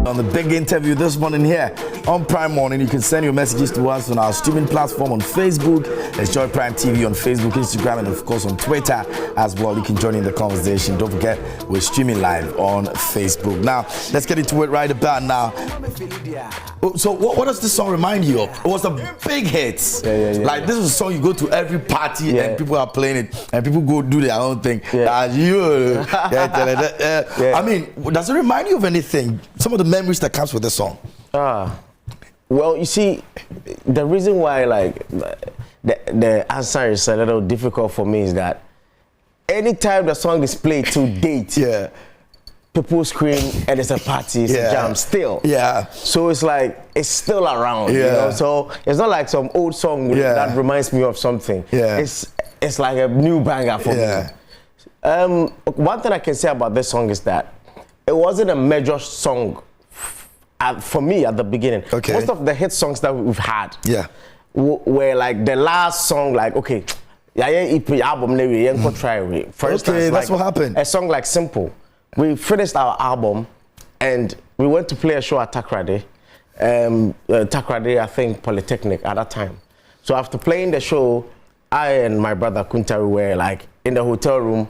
On the big interview this morning here on Prime Morning, you can send your messages to us on our streaming platform on Facebook. It's Joy Prime TV on Facebook, Instagram, and of course on Twitter as well. You can join in the conversation. Don't forget, we're streaming live on Facebook. Now, let's get into it right about now. So, what does this song remind you of? It was a big hit. Like, this is a song you go to every party and people are playing it, and people go do their own thing. I mean, does it remind you of anything? Some of the memories that comes with the song. Well, you see, the reason why like the answer is a little difficult for me is that anytime the song is played to date, people scream and it's a party, it's a jam still. So it's like it's still around. You know? So it's not like some old song that reminds me of something. It's like a new banger for me. One thing I can say about this song is that it wasn't a major song for me at the beginning. Most of the hit songs that we've had were like the last song, like, okay, album, for instance, that's what happened. A song like Simple. We finished our album and we went to play a show at Takrade. Takrade, I think, Polytechnic at that time. So after playing the show, I and my brother Kunta were like in the hotel room,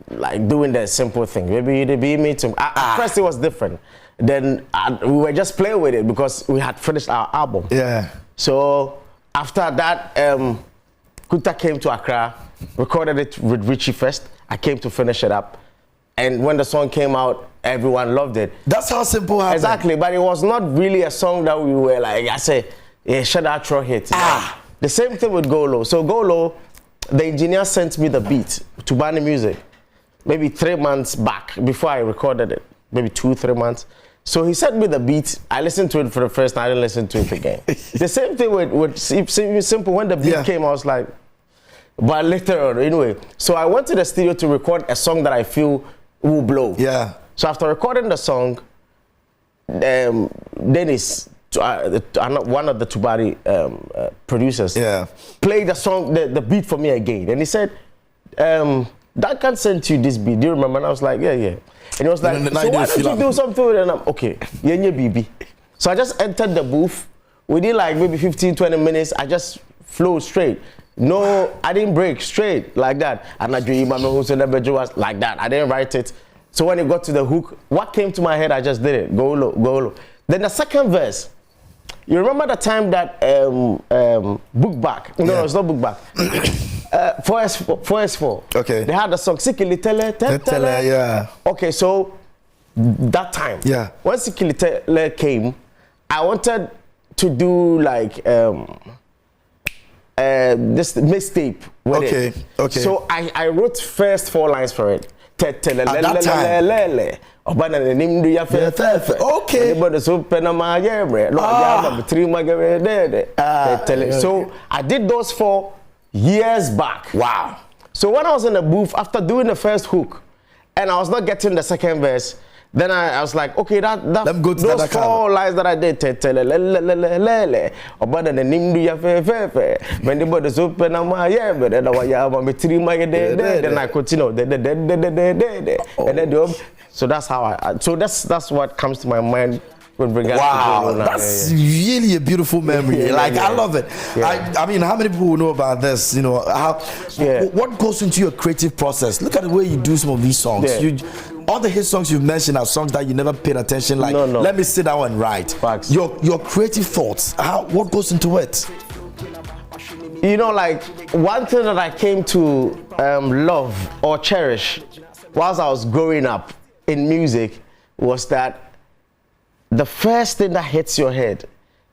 like doing the simple thing. Maybe the be me too. At first it was different. Then we were just playing with it because we had finished our album. So after that, Kunta came to Accra, recorded it with Richie first. I came to finish it up. And when the song came out, everyone loved it. That's how Simple happened. Exactly, but it was not really a song that we were like, I say, should I throw hit? The same thing with Golo. So Golo, the engineer sent me the beat to Bani Music. Maybe 3 months back before I recorded it, maybe 2-3 months. So he sent me the beat. I listened to it for the first time. I didn't listen to it again. The same thing with Simple. When the beat came, I was like, but later on, anyway. So I went to the studio to record a song that I feel will blow. So after recording the song, Dennis, one of the Tubari producers, played the song, the beat for me again. And he said, that can send you this beat. Do you remember? And I was like, yeah. And he was like, so why don't you do something with it? And I'm, okay, BB. So I just entered the booth. Within like maybe 15-20 minutes, I just flowed straight. No, I didn't break, straight like that. And I dream was like that. I didn't write it. So when it got to the hook, what came to my head, I just did it. Go low. Then the second verse. You remember the time that Book Back? No, it's not Book Back. 4S4. Okay. They had the song Sikili Tele. Okay, so that time. When Sikili Tele came, I wanted to do like this mixtape with it. Okay. So I wrote first 4 lines for it. At that time. So I did those 4 years back. Wow. So when I was in the booth, after doing the first hook, and I was not getting the second verse, then I was like, okay, those 4 lines that I did, then I continued, so that's how that's what comes to my mind with regards to that's really a beautiful memory. I love it. I mean, how many people know about this? You know, what goes into your creative process? Look at the way you do some of these songs. All the hit songs you've mentioned are songs that you never paid attention. Like, let me sit down and write. Facts. Your creative thoughts. What goes into it? You know, like one thing that I came to love or cherish whilst I was growing up in music was that the first thing that hits your head,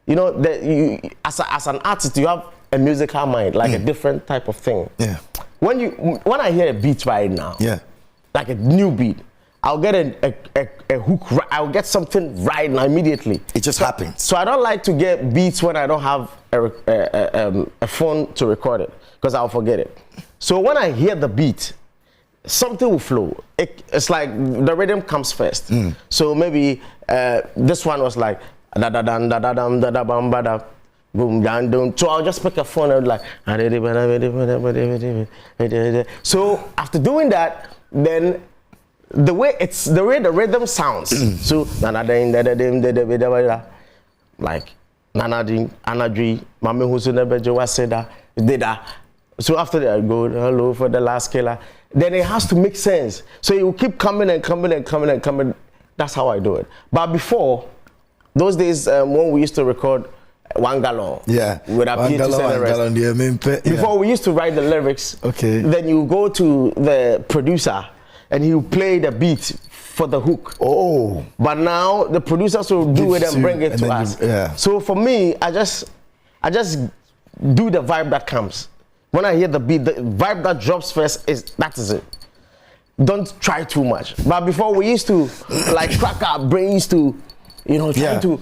you know, that you as an artist, you have a musical mind, like a different type of thing. When I hear a beat right now, like a new beat, I'll get a hook. I'll get something right now immediately. It just happens. So I don't like to get beats when I don't have a phone to record it, because I'll forget it. So when I hear the beat, something will flow. It's like the rhythm comes first. So maybe this one was like da da da da da da da da bam ba da boom down down. So I'll just pick a phone and like. So after doing that, then the way the rhythm sounds. So like Nanadin, Anadri, Mami Husunebejo Waseda, Dida. So after that, I go hello for the last killer. Then it has to make sense. So it will keep coming and coming and coming and coming. That's how I do it. But before, those days when we used to record 1 gallon. Yeah. With our PhD and the rest. Before we used to write the lyrics. Okay. Then you go to the producer and he'll play the beat for the hook. Oh. But now the producers will do it and bring it to us. So for me, I just do the vibe that comes. When I hear the beat, the vibe that drops first that is it. Don't try too much. But before we used to like crack our brains to, try to.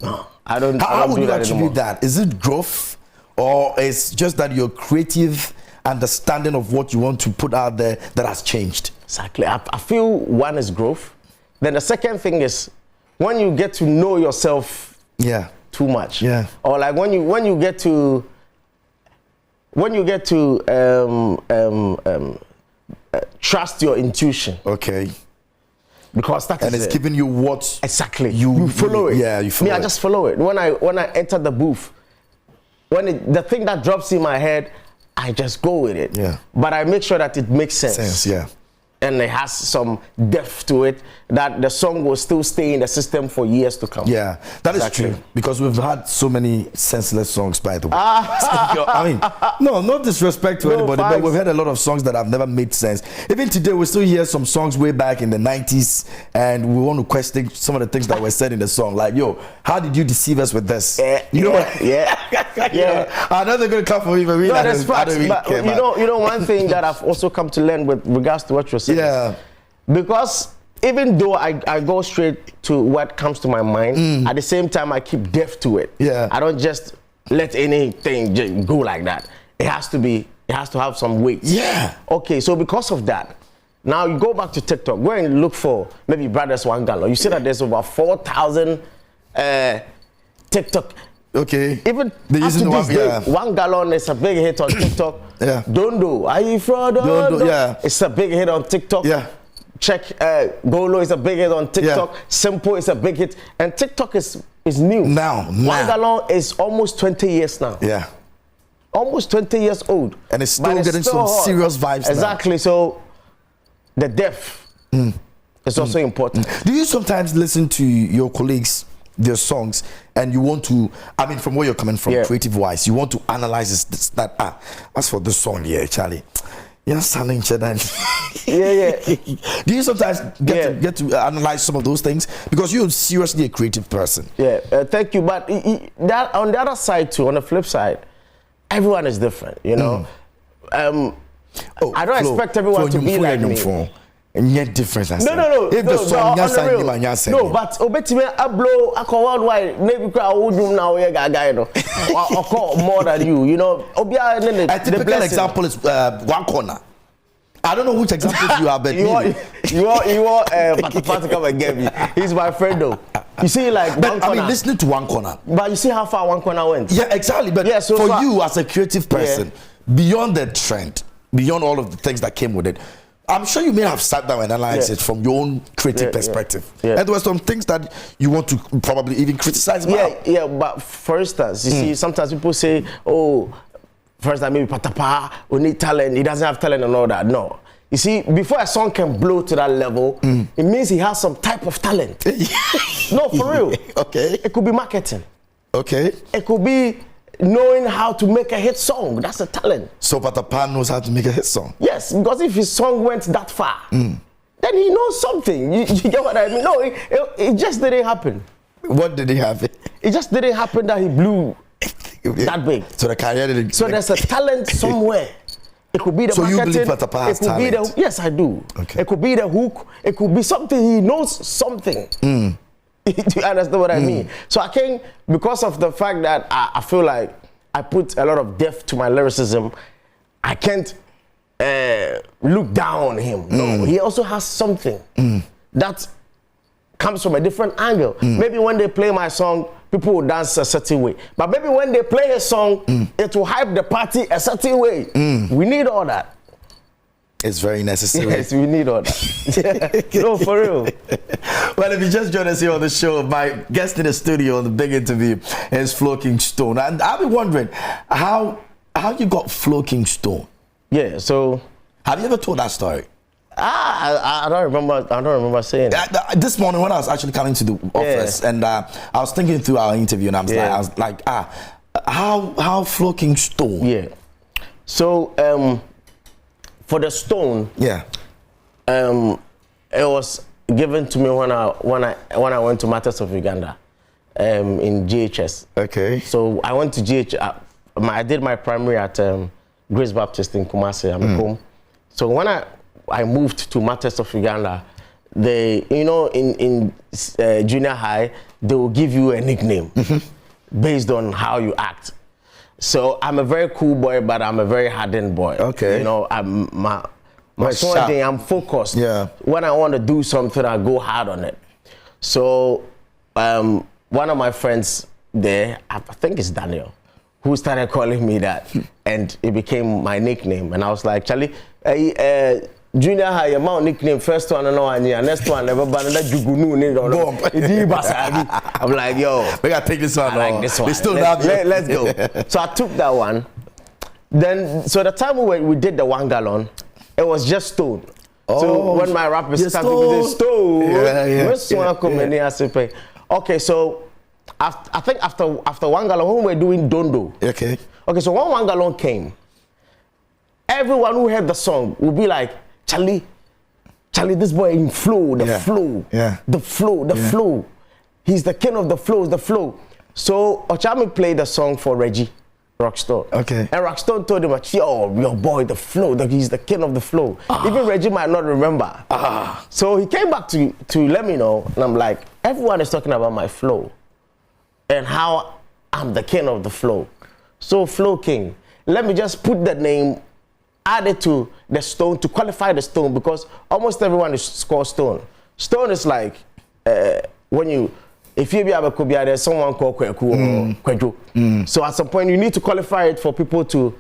No, I don't. How would do you that attribute anymore. that? Is it growth, or is just that your creative understanding of what you want to put out there that has changed? Exactly. I feel one is growth. Then the second thing is when you get to know yourself. Too much. Yeah. Or like when you get to trust your intuition. Okay. Because that and is it's giving you what exactly you follow it. Yeah, you follow I it. just follow it. When I enter the booth, the thing that drops in my head, I just go with it. Yeah. But I make sure that it makes sense. Yeah. And it has some depth to it that the song will still stay in the system for years to come. Yeah, that is true. Because we've had so many senseless songs, by the way. I mean, no disrespect to anybody, but we've had a lot of songs that have never made sense. Even today, we still hear some songs way back in the 90s, and we want to question some of the things that were said in the song. Like, yo, how did you deceive us with this? Yeah. I know they're going to come for me, but really, I don't really care. You know, one thing that I've also come to learn with regards to what you're saying. Yeah. Because even though I go straight to what comes to my mind, at the same time I keep deaf to it. Yeah. I don't just let anything just go like that. It has to have some weight. Yeah. Okay, so because of that, now you go back to TikTok, go and look for maybe Brothers 1 Gallon. You see that there's over 4,000 TikTok. Okay. Even they're using up to this day, 1 Gallon is a big hit on TikTok. Yeah. Dondo, are you fraud? Dondo, yeah. It's a big hit on TikTok. Yeah. Check Golo is a big hit on TikTok. Yeah. Simple is a big hit. And TikTok is new. Now. 1 Gallon is almost 20 years now. Yeah. Almost 20 years old. And it's still getting some serious vibes exactly. now. So the depth is also important. Do you sometimes listen to your colleagues, their songs, and you want to, I mean, from where you're coming from, creative wise, you want to analyze that, as for this song here, Charlie, you're sounding cheddar. Yeah. Do you sometimes get to analyze some of those things? Because you're seriously a creative person. Yeah, thank you. But that on the other side too, on the flip side, everyone is different, you know. I don't expect everyone to be like me. And yet different. No. If the song no, but obetime I blow worldwide. Maybe I would do now. Or call more than you know. A typical example is 1 corner. I don't know which examples you are, but you want Patapata come and get me. He's my friend though. You see, like but 1 corner. I mean, listening to 1 corner. But you see how far 1 corner went. Yeah, exactly. But so for you as a creative person, beyond the trend, beyond all of the things that came with it, I'm sure you may have sat down and analyzed it from your own creative perspective. And there were some things that you want to probably even criticize about. Yeah, but for instance, you see, sometimes people say, oh, for instance, maybe Patapa, we need talent, he doesn't have talent and all that. No. You see, before a song can blow to that level, it means he has some type of talent. No, for real. Okay. It could be marketing. Okay. It could be knowing how to make a hit song. That's a talent. So Patapa knows how to make a hit song? Yes, because if his song went that far, then he knows something. You get what I mean? No, it just didn't happen. What did he have? It just didn't happen that he blew that big. So the career didn't... So there's a talent somewhere. It could be the marketing. So you believe Patapa has talent? Yes, I do. Okay. It could be the hook. It could be something. He knows something. Do you understand what I mean? So I can't, because of the fact that I feel like I put a lot of depth to my lyricism, I can't look down on him. No, he also has something that comes from a different angle. Maybe when they play my song, people will dance a certain way. But maybe when they play a song, it will hype the party a certain way. We need all that. It's very necessary. Yes, we need all that. No, for real. Well, if you just joined us here on the show, my guest in the studio on the big interview is Flowking Stone. And I've been wondering how you got Flowking Stone. Yeah, so... Have you ever told that story? I don't remember saying it. This morning when I was actually coming to the office, and I was thinking through our interview, and I was like, how Flowking Stone? Yeah. So for the stone, it was given to me when I went to Matters of Uganda, in GHS. Okay. So I went to GHS. I did my primary at Grace Baptist in Kumasi. I'm home. So when I moved to Matters of Uganda, they, in junior high, they will give you a nickname based on how you act. So I'm a very cool boy, but I'm a very hardened boy. Okay. I'm I'm focused. Yeah. When I want to do something, I go hard on it. So one of my friends there, I think it's Daniel, who started calling me that, and it became my nickname. And I was like, Charlie, junior high, your mount nickname, first one and next one never ban that jugunu. I'm like, yo, we gotta take this one. I like this one. Let's go. So I took that one. Then, so the time we did the 1 gallon, it was just stone. So when my rappers started with the stone, okay, so I think after 1 gallon, when we were doing Dondo. Okay, so when 1 gallon came, everyone who heard the song would be like, Charlie, this boy in flow, the flow. He's the king of the flow. So Ochami played the song for Reggie Rockstone. Okay. And Rockstone told him, yo, your boy, the flow, he's the king of the flow. Even Reggie might not remember. So he came back to let me know, and I'm like, everyone is talking about my flow and how I'm the king of the flow. So Flow King, let me just put the name added to the stone to qualify the stone, because almost everyone is called Stone. Stone is like if you be able to be there's someone called Kweku or Kwejo. So at some point you need to qualify it for people to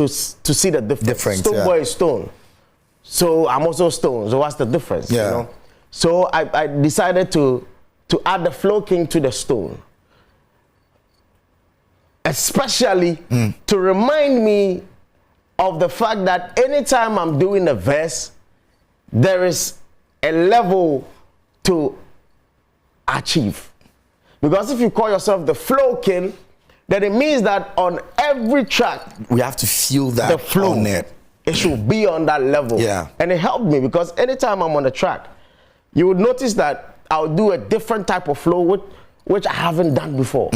see the difference. Stone boy is Stone. So I'm also Stone. So what's the difference? Yeah. So I decided to add the Flow King to the stone. Especially to remind me of the fact that anytime I'm doing a verse, there is a level to achieve. Because if you call yourself the Flow King, then it means that on every track, we have to feel that the flow on it. It should be on that level. Yeah. And it helped me, because anytime I'm on the track, you would notice that I'll do a different type of flow which I haven't done before.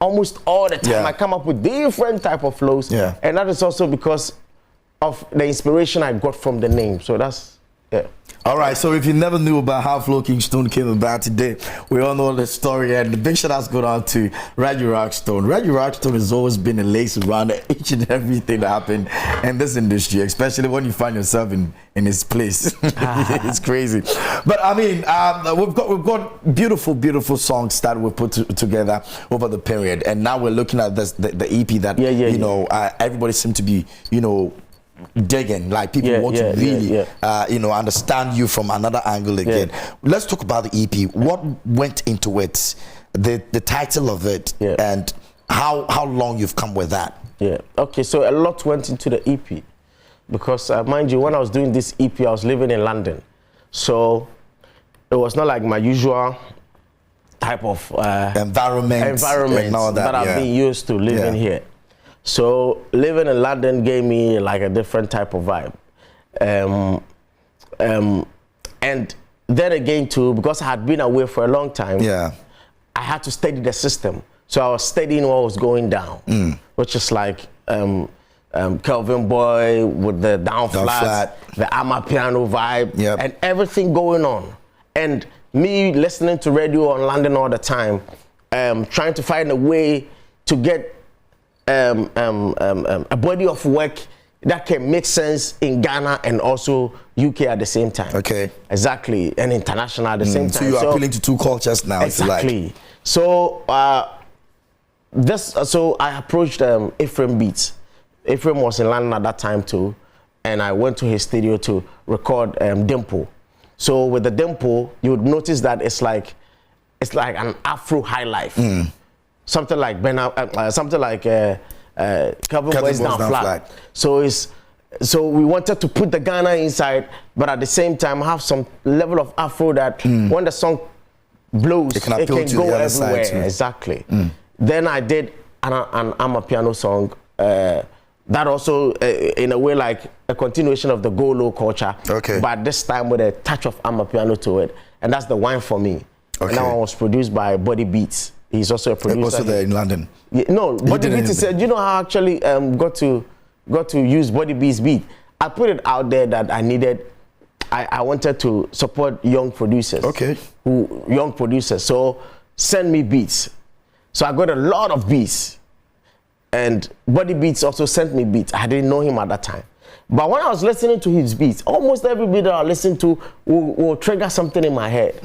Almost all the time I come up with different type of flows, and that is also because of the inspiration I got from the name. So that's All right, so if you never knew about how Flowking Stone came about today, we all know the story, and the big shout out's going on to Reggie Rockstone. Reggie Rockstone has always been a lace around each and everything that happened in this industry, especially when you find yourself in his place. It's crazy. But I mean, we've got beautiful songs that we've put together over the period, and now we're looking at this the EP that everybody seemed to be digging, like people want to really understand you from another angle again. Let's talk about the EP. What went into it, the title of it, and how long you've come with that. Okay, so a lot went into the EP, because mind you, when I was doing this EP, I was living in London, so it was not like my usual type of environment that I've been used to living here. So living in London gave me like a different type of vibe. And then again too, because I had been away for a long time, I had to study the system. So I was studying what was going down, which is like Kelvin Boy with the down flat, the Amapiano vibe, and everything going on. And me listening to radio on London all the time, trying to find a way to get a body of work that can make sense in Ghana and also UK at the same time. Okay. Exactly, and international at the same time. So you're appealing to two cultures now. Exactly. So so I approached Ephraim Beats. Ephraim was in London at that time too, and I went to his studio to record Dimple. So with the Dimple, you would notice that it's like an Afro high life, something like Calvin Boys Down Flat. So we wanted to put the Ghana inside, but at the same time have some level of Afro that when the song blows, it can go everywhere. Exactly. Then I did an Amapiano song that also, in a way, like a continuation of the Go Low culture, but this time with a touch of Amapiano to it, and that's the Wine for Me. And that one was produced by Body Beats. He's also a producer. Also there in London. Yeah, no, Body Beats said, you know how I actually got to use Body Beats beat. I put it out there that I wanted to support young producers. Young producers. So send me beats. So I got a lot of beats. And Body Beats also sent me beats. I didn't know him at that time. But when I was listening to his beats, almost every beat that I listened to will trigger something in my head.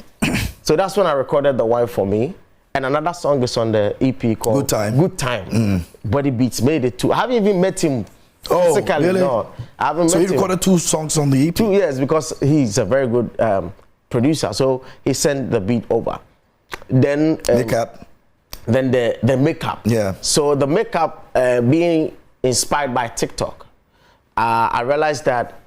So that's when I recorded The Wine for Me. And another song is on the EP called Good Time. Body Beats made it too. I haven't even met him physically. Really? No, I haven't met him. So you recorded 2 songs on the EP? 2 years, because he's a very good producer. So he sent the beat over. Then makeup. Then the makeup. Yeah. So the makeup being inspired by TikTok, I realized that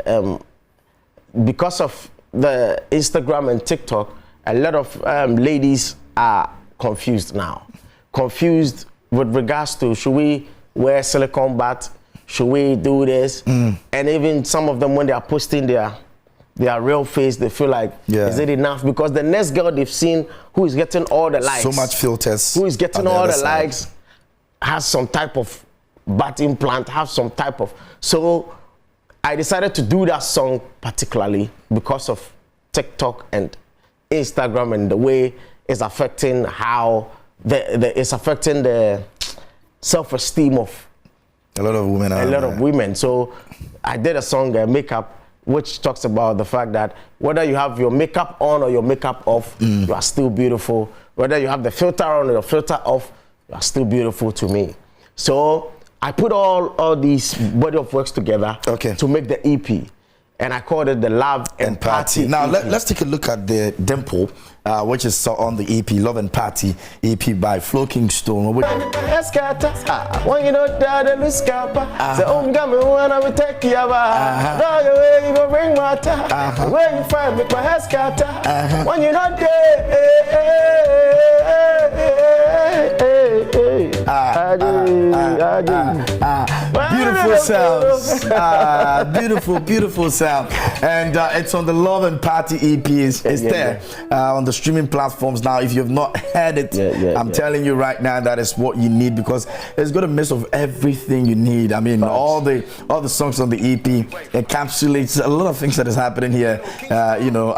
because of the Instagram and TikTok, a lot of ladies are confused now. Confused with regards to, should we wear silicone bat? Should we do this? And even some of them, when they are posting their real face, they feel like, is it enough? Because the next girl they've seen who is getting all the likes, so much filters, who is getting all the likes, has some type of bat implant, have some type of. So I decided to do that song particularly because of TikTok and Instagram and the way it's affecting how it's affecting the self-esteem of a lot of women. Of women. So I did a song, Makeup, which talks about the fact that whether you have your makeup on or your makeup off, you are still beautiful. Whether you have the filter on or your filter off, you are still beautiful to me. So I put all these body of works together to make the EP. And I called it the Love and Party. Now let's take a look at the Dimple, which is on the EP, Love and Party EP by Flowking Stone. When you know that the scapa, the umgame when I will take you about. No way you bring matter. Where you find me, my haskata. When you know beautiful sounds, beautiful sound, and it's on the Love and Party EP. It's there on the streaming platforms now. If you've not heard it, I'm telling you right now that is what you need, because it's got a mix of everything you need. I mean, all the songs on the EP encapsulates a lot of things that is happening here. You know,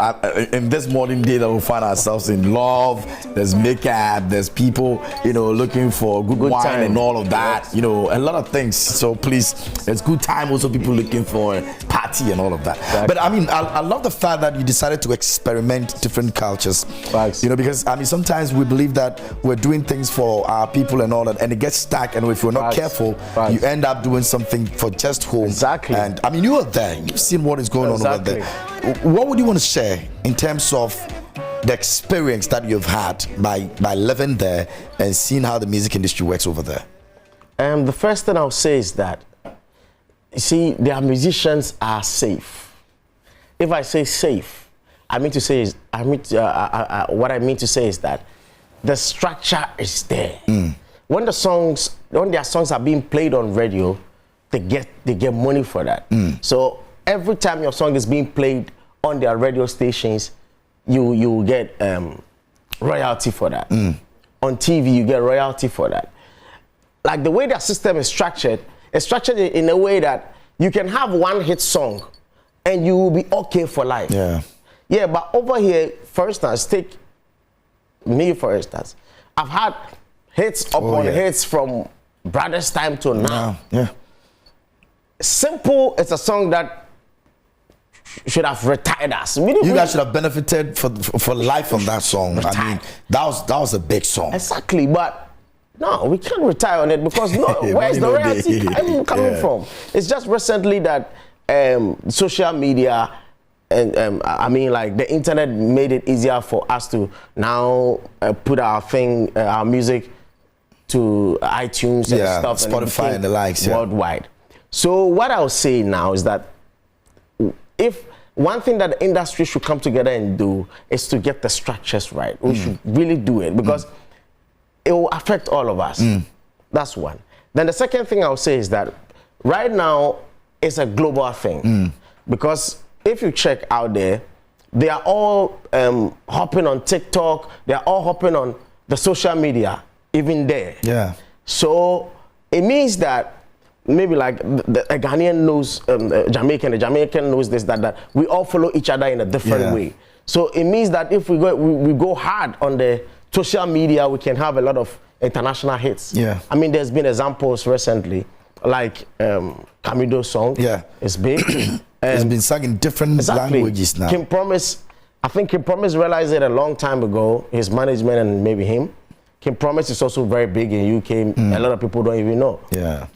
in this modern day that we find ourselves in, love, there's makeup, there's people, you know, looking for good wine time and all of that. You know, a lot of things. So please, it's good time. Also, people looking for a party and all of that. Exactly. But I mean, I love the fact that you decided to experiment different cultures. Facts. You know, because I mean, sometimes we believe that we're doing things for our people and all that, and it gets stuck. And if we're not careful, you end up doing something for just home. Exactly. And I mean, you are there. You've seen what is going on over there. What would you want to share in terms of the experience that you've had by living there and seeing how the music industry works over there? The first thing I'll say is that, you see, their musicians are safe. If I say safe, what I mean to say is that the structure is there. When their songs are being played on radio, they get money for that. So every time your song is being played on their radio stations, you get royalty for that. On TV, you get royalty for that. Like the way their system is structured, it's structured in a way that you can have one hit song and you will be okay for life. Yeah, but over here, for instance, take me for instance. I've had hits upon hits from Brothers Time to now. Simple, it's a song that should have retired us. You guys should have benefited for life from that song. Retired. I mean, that was a big song. Exactly, but no, we can't retire on it because where's the royalty coming from? It's just recently that social media and I mean, like the internet made it easier for us to now put our music to iTunes and stuff, Spotify and the likes, worldwide. So what I'll say now is that if one thing that the industry should come together and do is to get the structures right. We should really do it because it will affect all of us. That's one. Then the second thing I'll say is that right now it's a global thing because if you check out there, they are all hopping on TikTok. They are all hopping on the social media, even there. Yeah. So it means that maybe like a Ghanaian knows the Jamaican knows this, that we all follow each other in a different way. So it means that if we go hard on the social media, we can have a lot of international hits. Yeah. I mean, there's been examples recently, like Camido's song. Yeah. It's big. It's been sung in different languages now. I think Kim Promise realized it a long time ago, his management and maybe him. Kim Promise is also very big in UK. A lot of people don't even know. Yeah.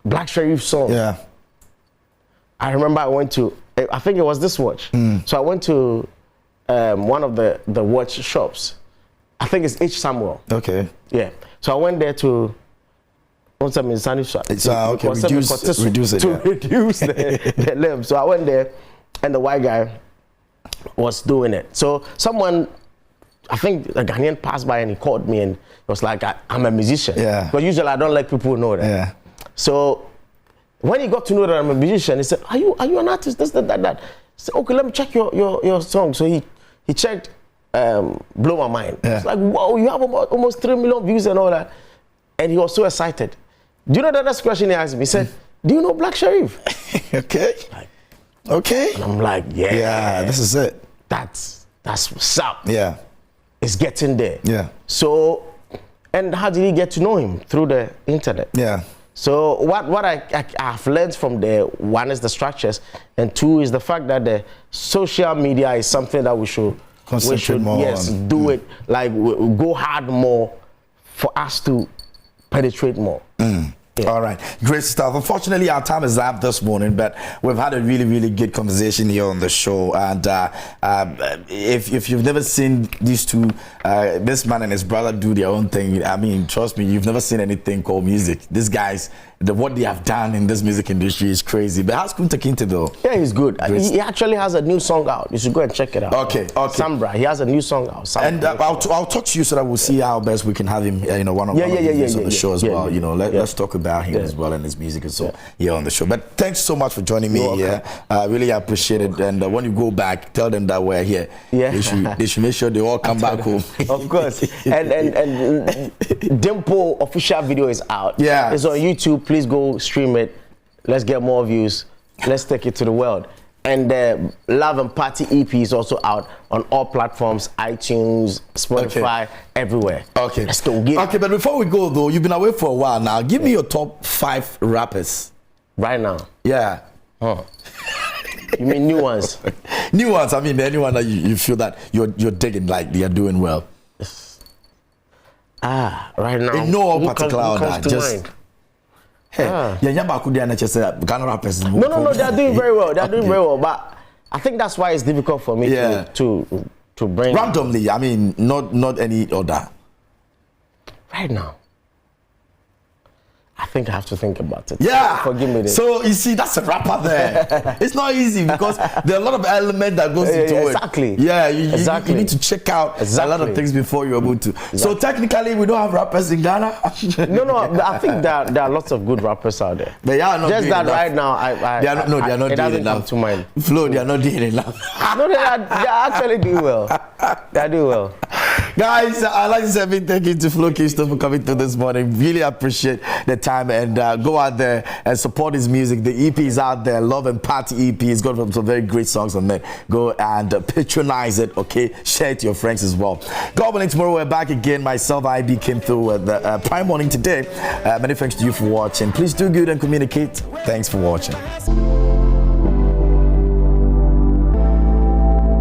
Black Sherif song. Yeah. I remember I went to, I think it was this watch. So I went to one of the watch shops. I think it's H. Samuel. Okay. Yeah. So I went there to reduce the limb. So I went there and the white guy was doing it. So someone, I think a Ghanaian passed by and he called me and was like, I'm a musician. Yeah. But usually I don't let people know that. Yeah. So when he got to know that I'm a musician, he said, are you an artist? This, that. I said, okay, let me check your song. So he checked Blow My Mind. Yeah. It's like, whoa, you have almost 3 million views and all that. And he was so excited. Do you know the next question he asked me? He said, do you know Black Sherif? Okay. Okay. And I'm like, yeah. Yeah, this is it. That's what's up. Yeah. It's getting there. Yeah. So, and how did he get to know him? Through the internet. Yeah. So what I've learned from there, one is the structures, and two is the fact that the social media is something that we should more do it, like we go hard more for us to penetrate more. Yeah. All right, great stuff. Unfortunately, our time is up this morning, but we've had a really, really good conversation here on the show. And if you've never seen these two, this man and his brother do their own thing, I mean, trust me, you've never seen anything called music. These guys, what they have done in this music industry is crazy. But how's Kunta Kinte though? Yeah, he's good. He actually has a new song out. You should go and check it out. Okay. Sambra, he has a new song out. Sambra. And I'll talk to you so that we'll see how best we can have him, one of the show as well. Let's talk about him as well and his music and so here on the show. But thanks so much for joining me here. I really appreciate it. And when you go back, tell them that we're here. Yeah. They should make sure they all come back home. Of course. and Dimple official video is out. Yeah. It's on YouTube. Please go stream it. Let's get more views. Let's take it to the world. And the Love and Party EP is also out on all platforms, iTunes, Spotify, everywhere. Okay. Let's go get it. Okay, but before we go though, you've been away for a while now. Give me your top 5 rappers. Right now? Yeah. Huh. You mean new ones? New ones. I mean, anyone that you feel that you're digging, like they are doing well. Right now. In no particular order. Just. Mind? Hey, Ghana rappers. No, they are doing very well. They are doing very well, but I think that's why it's difficult for me to bring randomly. I mean, not any order. Right now, I think I have to think about it. Yeah, forgive me. So you see, that's a rapper there. It's not easy because there are a lot of elements that goes into it. Exactly. Yeah, you need to check out a lot of things before you're able to. Exactly. So technically, we don't have rappers in Ghana. No. I think there are lots of good rappers out there. They are not just that enough. Right now. They are not doing enough. To mind. Flo, they are not doing enough. No, they are actually doing well. They do well. Guys, I'd like to say a big thank you to Flowking Stone for coming through this morning. Really appreciate the time and go out there and support his music. The EP is out there, Love and Party EP. It's got some very great songs on there. Go and patronize it, okay? Share it to your friends as well. God willing, tomorrow we're back again. Myself, IB came through with the Prime Morning today. Many thanks to you for watching. Please do good and communicate. Thanks for watching.